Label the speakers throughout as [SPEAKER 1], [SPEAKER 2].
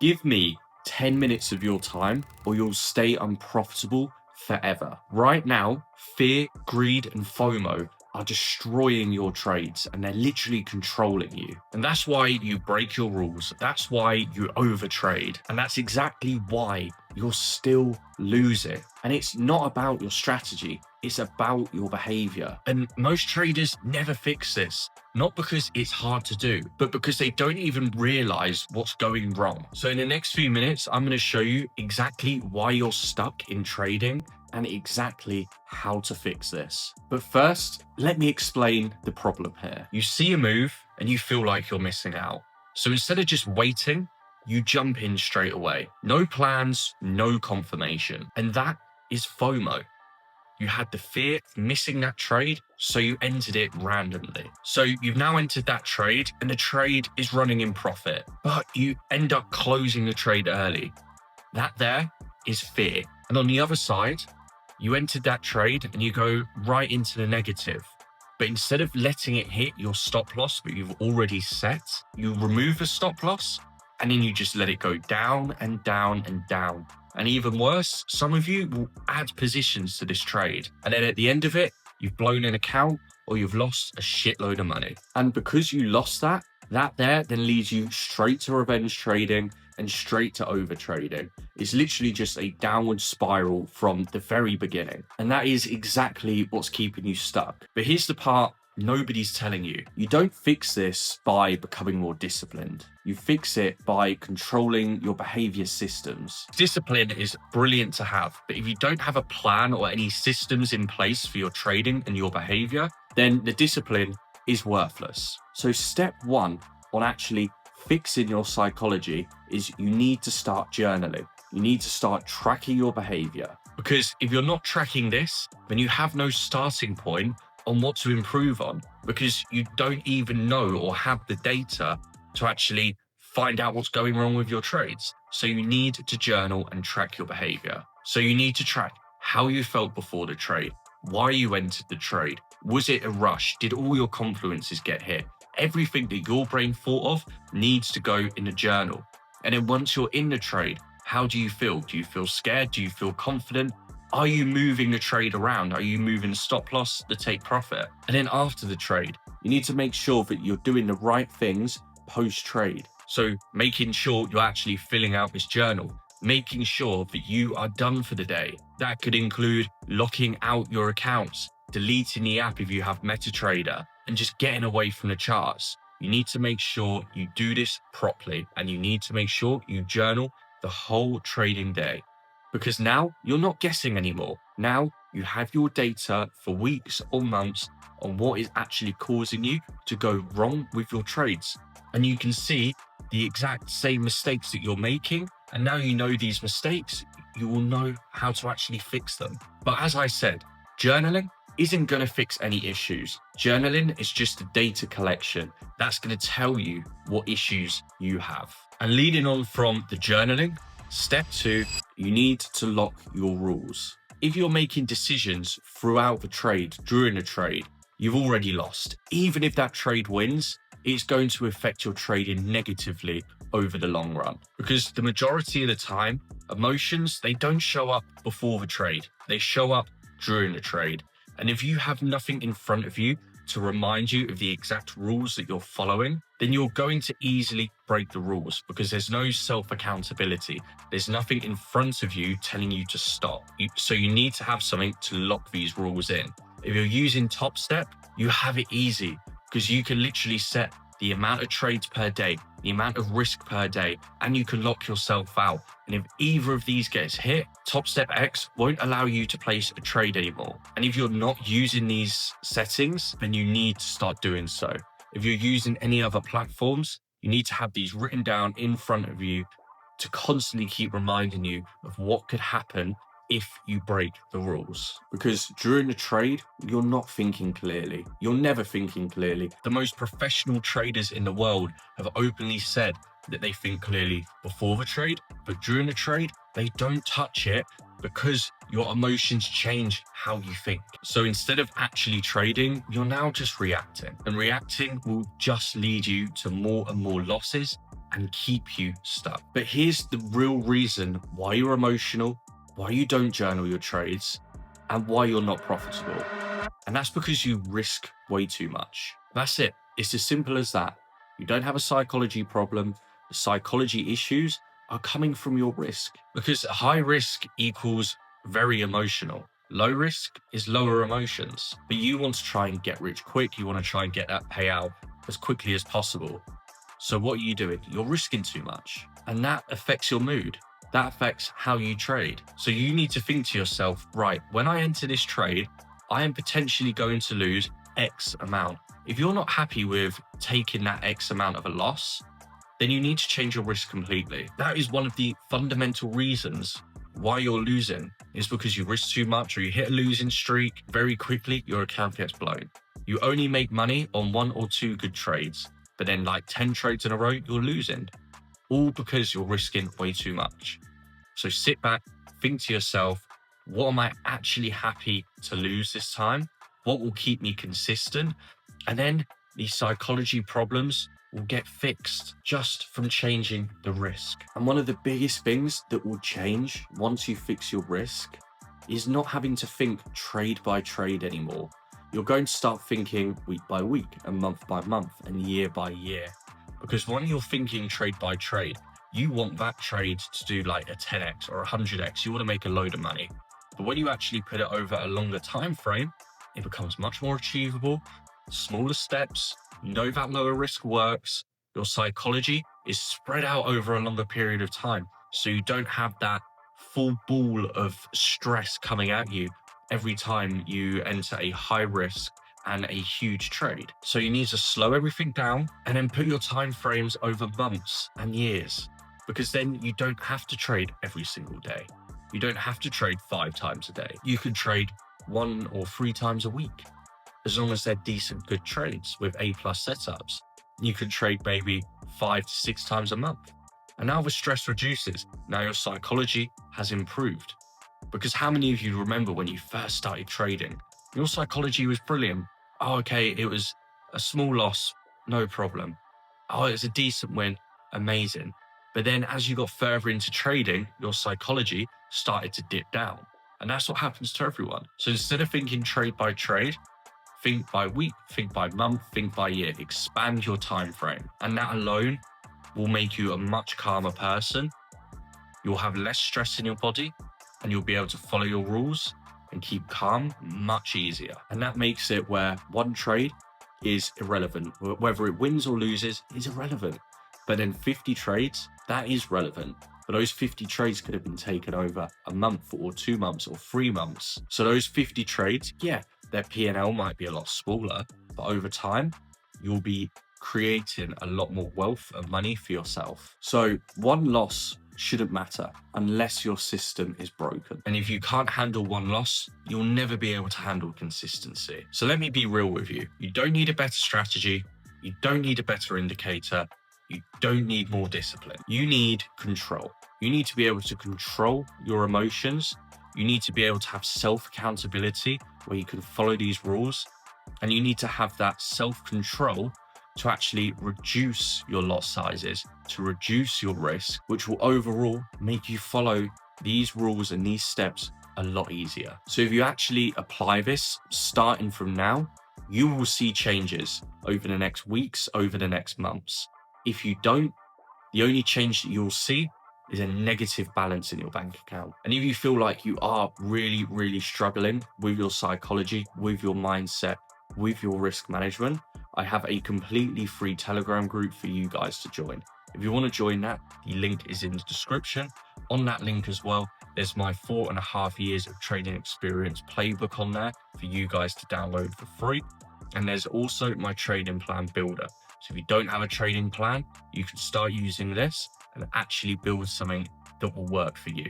[SPEAKER 1] Give me 10 minutes of your time or you'll stay unprofitable forever. Right now, fear, greed, and FOMO are destroying your trades and they're literally controlling you. And that's why you break your rules. That's why you overtrade. And that's exactly why you're still losing. And it's not about your strategy. It's about your behavior. And most traders never fix this. Not because it's hard to do, but because they don't even realize what's going wrong. So in the next few minutes, I'm going to show you exactly why you're stuck in trading and exactly how to fix this. But first, let me explain the problem here. You see a move and you feel like you're missing out. So instead of just waiting, you jump in straight away. No plans, no confirmation. And that is FOMO. You had the fear of missing that trade, so you entered it randomly. So you've now entered that trade and the trade is running in profit, but you end up closing the trade early. That there is fear. And on the other side, you entered that trade and you go right into the negative. But instead of letting it hit your stop loss, but you've already set, you remove the stop loss and then you just let it go down and down and down. And even worse, some of you will add positions to this trade. And then at the end of it, you've blown an account or you've lost a shitload of money. And because you lost that there then leads you straight to revenge trading and straight to overtrading. It's literally just a downward spiral from the very beginning. And that is exactly what's keeping you stuck. But here's the part nobody's telling you. You don't fix this by becoming more disciplined. You fix it by controlling your behavior systems. Discipline is brilliant to have, but if you don't have a plan or any systems in place for your trading and your behavior, then the discipline is worthless. So step one on actually fixing your psychology is you need to start journaling. You need to start tracking your behavior. Because if you're not tracking this, then you have no starting point on what to improve on, because you don't even know or have the data to actually find out what's going wrong with your trades. So you need to journal and track your behavior. So you need to track how you felt before the trade, why you entered the trade. Was it a rush? Did all your confluences get hit? Everything that your brain thought of needs to go in a journal. And then once you're in the trade, how do you feel? Do you feel scared? Do you feel confident? Are you moving the trade around? Are you moving the stop loss, the take profit? And then after the trade, you need to make sure that you're doing the right things post-trade. So making sure you're actually filling out this journal, making sure that you are done for the day. That could include locking out your accounts, deleting the app if you have MetaTrader, and just getting away from the charts. You need to make sure you do this properly, and you need to make sure you journal the whole trading day. Because now you're not guessing anymore. Now you have your data for weeks or months on what is actually causing you to go wrong with your trades. And you can see the exact same mistakes that you're making. And now you know these mistakes, you will know how to actually fix them. But as I said, journaling isn't going to fix any issues. Journaling is just a data collection that's going to tell you what issues you have. And leading on from the journaling, step 2, you need to lock your rules. If you're making decisions throughout the trade, during the trade, you've already lost. Even if that trade wins, it's going to affect your trading negatively over the long run. Because the majority of the time, emotions, they don't show up before the trade. They show up during the trade. And if you have nothing in front of you to remind you of the exact rules that you're following, then you're going to easily break the rules because there's no self-accountability. There's nothing in front of you telling you to stop. So you need to have something to lock these rules in. If you're using Topstep, you have it easy because you can literally set the amount of trades per day, the amount of risk per day, and you can lock yourself out. And if either of these gets hit, Topstep X won't allow you to place a trade anymore. And if you're not using these settings, then you need to start doing so. If you're using any other platforms, you need to have these written down in front of you to constantly keep reminding you of what could happen if you break the rules. Because during the trade, you're not thinking clearly. You're never thinking clearly. The most professional traders in the world have openly said that they think clearly before the trade, but during the trade, they don't touch it because your emotions change how you think. So instead of actually trading, you're now just reacting. And reacting will just lead you to more and more losses and keep you stuck. But here's the real reason why you're emotional, why you don't journal your trades, and why you're not profitable. And that's because you risk way too much. That's it. It's as simple as that. You don't have a psychology problem. The psychology issues are coming from your risk, because high risk equals very emotional. Low risk is lower emotions, but you want to try and get rich quick. You want to try and get that payout as quickly as possible. So what are you doing? You're risking too much, and that affects your mood. That affects how you trade. So you need to think to yourself, right, when I enter this trade, I am potentially going to lose X amount. If you're not happy with taking that X amount of a loss, then you need to change your risk completely. That is one of the fundamental reasons why you're losing, is because you risk too much, or you hit a losing streak very quickly, your account gets blown. You only make money on 1 or 2 good trades, but then like 10 trades in a row, you're losing, all because you're risking way too much. So sit back, think to yourself, what am I actually happy to lose this time? What will keep me consistent? And then these psychology problems will get fixed just from changing the risk. And one of the biggest things that will change once you fix your risk is not having to think trade by trade anymore. You're going to start thinking week by week and month by month and year by year. Because when you're thinking trade by trade, you want that trade to do like a 10x or a 100x. You want to make a load of money. But when you actually put it over a longer time frame, it becomes much more achievable, smaller steps. You know that lower risk works. Your psychology is spread out over a longer period of time. So you don't have that full ball of stress coming at you every time you enter a high risk and a huge trade. So you need to slow everything down and then put your time frames over months and years, because then you don't have to trade every single day. You don't have to trade 5 times a day. You can trade 1 or 3 times a week, as long as they're decent, good trades with A+ setups. You can trade maybe 5 to 6 times a month. And now the stress reduces. Now your psychology has improved. Because how many of you remember when you first started trading, your psychology was brilliant? Oh, okay, it was a small loss, no problem. Oh, it's a decent win, amazing. But then as you got further into trading, your psychology started to dip down. And that's what happens to everyone. So instead of thinking trade by trade, think by week, think by month, think by year. Expand your time frame. And that alone will make you a much calmer person. You'll have less stress in your body, and you'll be able to follow your rules and keep calm much easier. And that makes it where one trade is irrelevant. Whether it wins or loses is irrelevant. But then 50 trades, that is relevant. But those 50 trades could have been taken over a month or 2 months or 3 months. So those 50 trades, yeah, their P&L might be a lot smaller, but over time, you'll be creating a lot more wealth and money for yourself. So one loss shouldn't matter unless your system is broken. And if you can't handle one loss, you'll never be able to handle consistency. So let me be real with you. You don't need a better strategy. You don't need a better indicator. You don't need more discipline. You need control. You need to be able to control your emotions. You need to be able to have self-accountability where you can follow these rules. And you need to have that self-control to actually reduce your lot sizes, to reduce your risk, which will overall make you follow these rules and these steps a lot easier. So if you actually apply this starting from now, you will see changes over the next weeks, over the next months. If you don't, the only change that you'll see is a negative balance in your bank account. And if you feel like you are really, really struggling with your psychology, with your mindset, with your risk management, I have a completely free Telegram group for you guys to join. If you want to join that, the link is in the description. On that link as well, there's my 4.5 years of trading experience playbook on there for you guys to download for free. And there's also my trading plan builder. So if you don't have a trading plan, you can start using this and actually build something that will work for you.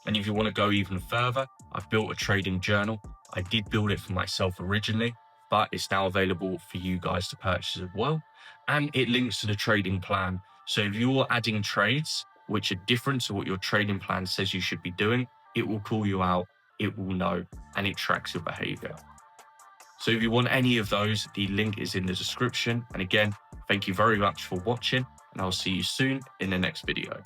[SPEAKER 1] And if you want to go even further, I've built a trading journal. I did build it for myself originally, but it's now available for you guys to purchase as well. And it links to the trading plan. So if you're adding trades which are different to what your trading plan says you should be doing, it will call you out, it will know, and it tracks your behavior. So if you want any of those, the link is in the description. And again, thank you very much for watching, and I'll see you soon in the next video.